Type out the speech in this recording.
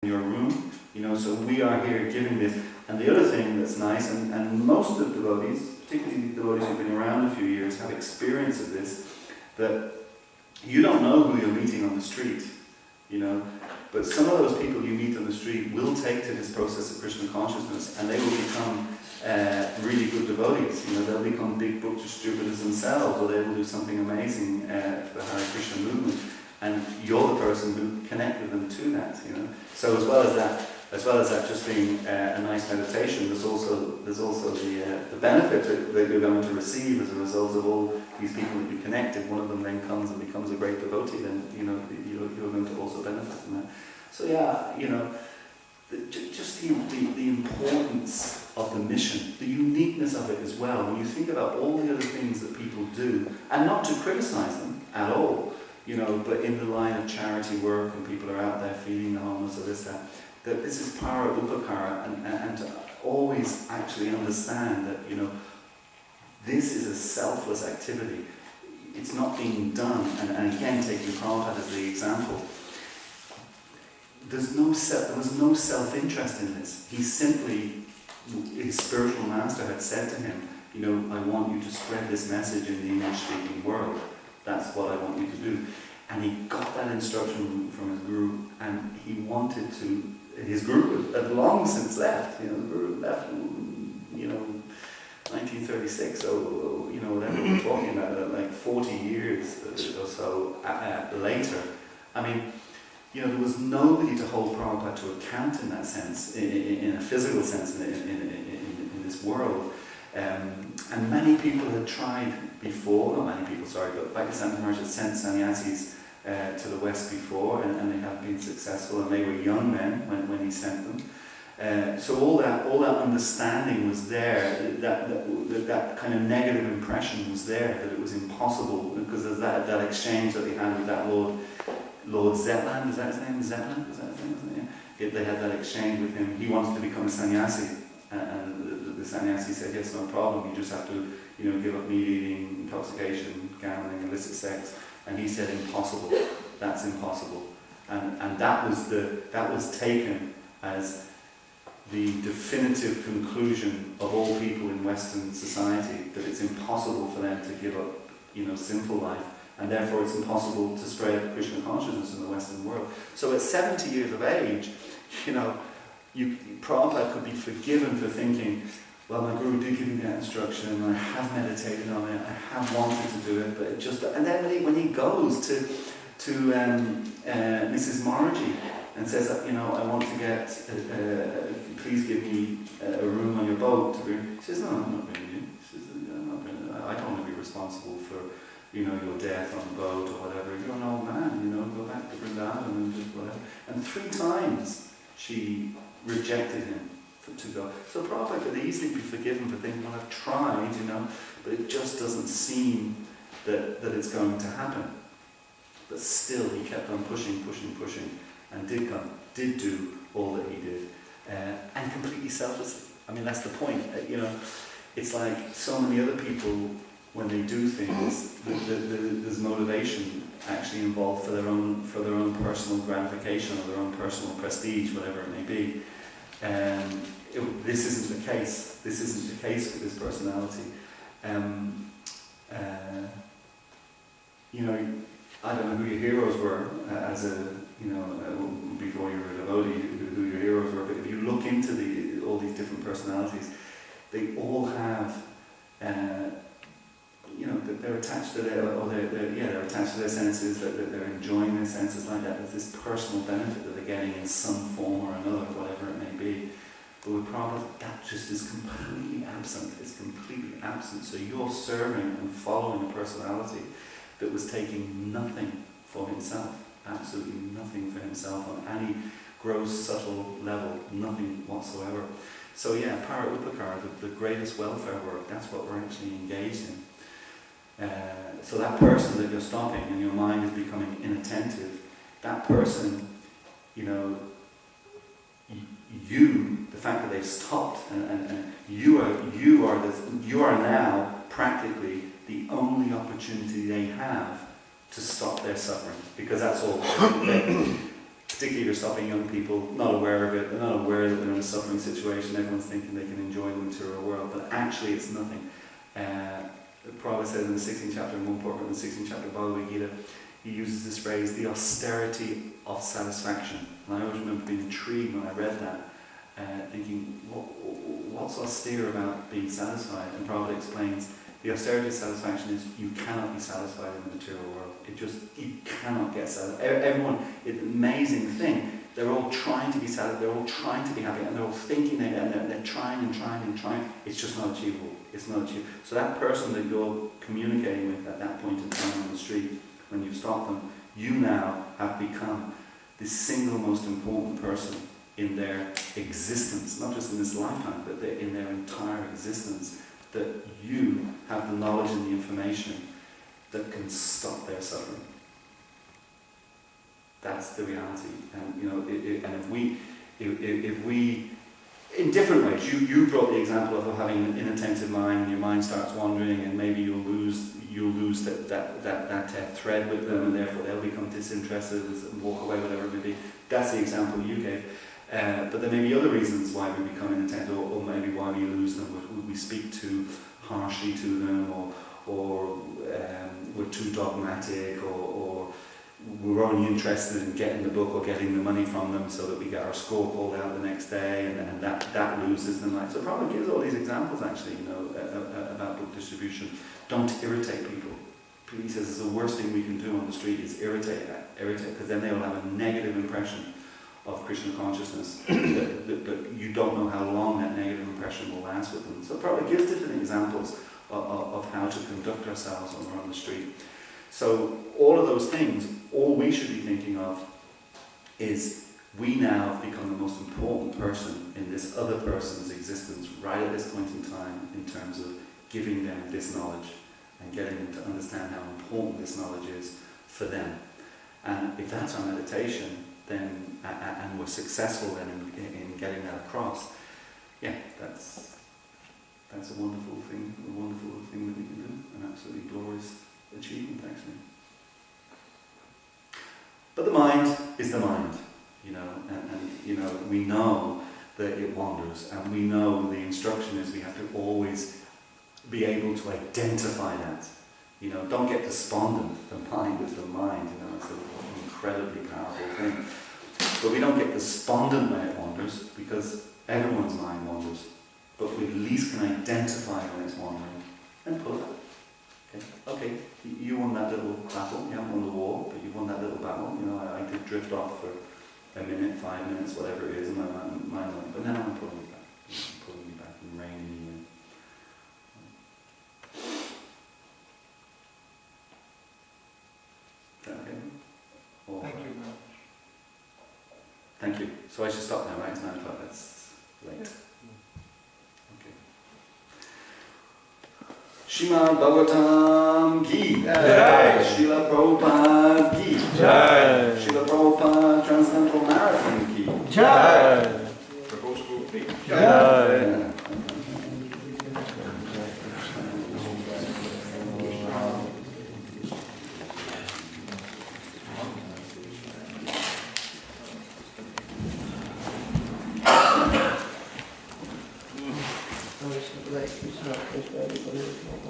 your room, so we are here giving this. And the other thing that's nice, and most of devotees, particularly devotees who've been around a few years, have experience of this, that you don't know who you're meeting on the street, but some of those people you meet on the street will take to this process of Krishna consciousness, and they will become really good devotees. They'll become big book distributors themselves, or they will do something amazing for the Hare Krishna movement. And you're the person who connected them to that, So as well as that just being a nice meditation, there's also the benefit that you're going to receive as a result of all these people that you connected. One of them then comes and becomes a great devotee, then you're going to also benefit from that. So just the importance of the mission, the uniqueness of it as well. When you think about all the other things that people do, and not to criticize them at all, but in the line of charity work, and people are out there feeding the homeless or this, that this is para upakara, and to always actually understand that, this is a selfless activity. It's not being done, and again, taking Prabhupada as the example, there was no self-interest in this. He simply, his spiritual master had said to him, I want you to spread this message in the English-speaking world. That's what I want you to do. And he got that instruction from his guru, and he wanted to, his guru had long since left, the guru left in, 1936, so, whatever we're talking about, like 40 years or so later. I mean, there was nobody to hold Prabhupada to account in that sense, in a physical sense, in this world. And many people had tried before, not many people, sorry, but Bhaktisiddhanta Maharaj had sent sannyasis to the West before, and they had been successful, and they were young men when he sent them. So all that understanding was there, that kind of negative impression was there, that it was impossible, because of that exchange that they had with that Lord Zetland, is that his name? Zetland? Was that his name? Yeah. They had that exchange with him. He wanted to become a sannyasi, and the sannyasi said, yes, no problem, you just have to give up meat eating, intoxication, gambling, illicit sex. And he said, impossible. That's impossible. And that was taken as the definitive conclusion of all people in Western society, that it's impossible for them to give up, sinful life, and therefore it's impossible to spread Krishna consciousness in the Western world. So at 70 years of age, Prabhupada could be forgiven for thinking, well, my guru did give me that instruction, I have meditated on it, I have wanted to do it, but it just... And then when he goes to Mrs. Margie and says, I want to get, please give me a room on your boat. She says, no, I'm not bringing you. She says, I don't want to be responsible for, your death on the boat or whatever. You're an old man, go back to Vrindavan and just whatever. And 3 times she rejected him to go. So Prabhupada could easily be forgiven for thinking, well, I've tried, but it just doesn't seem that it's going to happen. But still, he kept on pushing, and did do all that he did, and completely selflessly. I mean, that's the point. It's like so many other people, when they do things, there's motivation actually involved for their own personal gratification or their own personal prestige, whatever it may be. This isn't the case. This isn't the case with his personality. I don't know who your heroes were before you were a devotee, who your heroes were. But if you look into all these different personalities, they all have, they're attached to they're attached to their senses. That they're enjoying their senses like that. There's this personal benefit that they're getting in some form or another, whatever it may be. But with Prabhupada, that just is completely absent. It's completely absent. So you're serving and following a personality that was taking nothing for himself, absolutely nothing for himself on any gross, subtle level, nothing whatsoever. So para upakara, the greatest welfare work, that's what we're actually engaged in. So that person that you're stopping and your mind is becoming inattentive, that person, the fact that they've stopped, and you are now practically the only opportunity they have to stop their suffering, because that's all. particularly if you're stopping young people, not aware of it, they're not aware that they're in a suffering situation, everyone's thinking they can enjoy the material world, but actually it's nothing. Prabhupada says in the 16th chapter, in one part of the 16th chapter of Bhagavad Gita, he uses this phrase, the austerity of satisfaction. And I always remember being intrigued when I read that, thinking, what's austere about being satisfied? And Prabhupada explains, the austerity of satisfaction is you cannot be satisfied in the material world. You cannot get satisfied. Everyone, it's an amazing thing. They're all trying to be satisfied, they're all trying to be happy, and they're all thinking they're trying and trying and trying. It's just not achievable. It's not achievable. So that person that you're communicating with at that point in time on the street, when you stop them, you now have become the single most important person in their existence, not just in this lifetime, but in their entire existence, that you have the knowledge and the information that can stop their suffering. That's the reality. And and if we in different ways, you brought the example of having an inattentive mind, and your mind starts wandering, and maybe you'll lose that thread with them, and therefore they'll become disinterested and walk away, whatever it may be. That's the example you gave. But there may be other reasons why we become inattentive, or maybe why we lose them. We speak too harshly to them, or we're too dogmatic, or we're only interested in getting the book or getting the money from them so that we get our score called out the next day, and that loses them. So Prabhupada gives all these examples actually, about book distribution. Don't irritate people. He says it's the worst thing we can do on the street is irritate, because then they will have a negative impression of Krishna consciousness, that you don't know how long that negative impression will last with them. So Prabhupada gives different examples of how to conduct ourselves when we're on the street. So all of those things, all we should be thinking of is we now have become the most important person in this other person's existence right at this point in time, in terms of giving them this knowledge and getting them to understand how important this knowledge is for them. And if that's our meditation, then and we're successful then in getting that across, that's a wonderful thing that we can do, an absolutely glorious achievement actually. But the mind is the mind, and we know that it wanders, and we know the instruction is we have to always be able to identify that. Don't get despondent. The mind is the mind, it's an incredibly powerful thing. But we don't get despondent when it wanders, because everyone's mind wanders. But we at least can identify when it's wandering and pull it. Okay, you won that little battle. You haven't won the war, but you won that little battle. I did drift off for a minute, 5 minutes, whatever it is, and my mind. But now I'm pulling you back. I'm pulling you back and reining you in. Is that okay? Thank you very much. Thank you. So I should stop now, right? It's 9 o'clock. That's late. Okay. Srimad Bhagavatam Ki Jai. Srila Prabhupada Ki Jai. Srila Prabhupada Transcendental Marathon Ki Jai. Pragosa Ki Jai. It's not everybody is not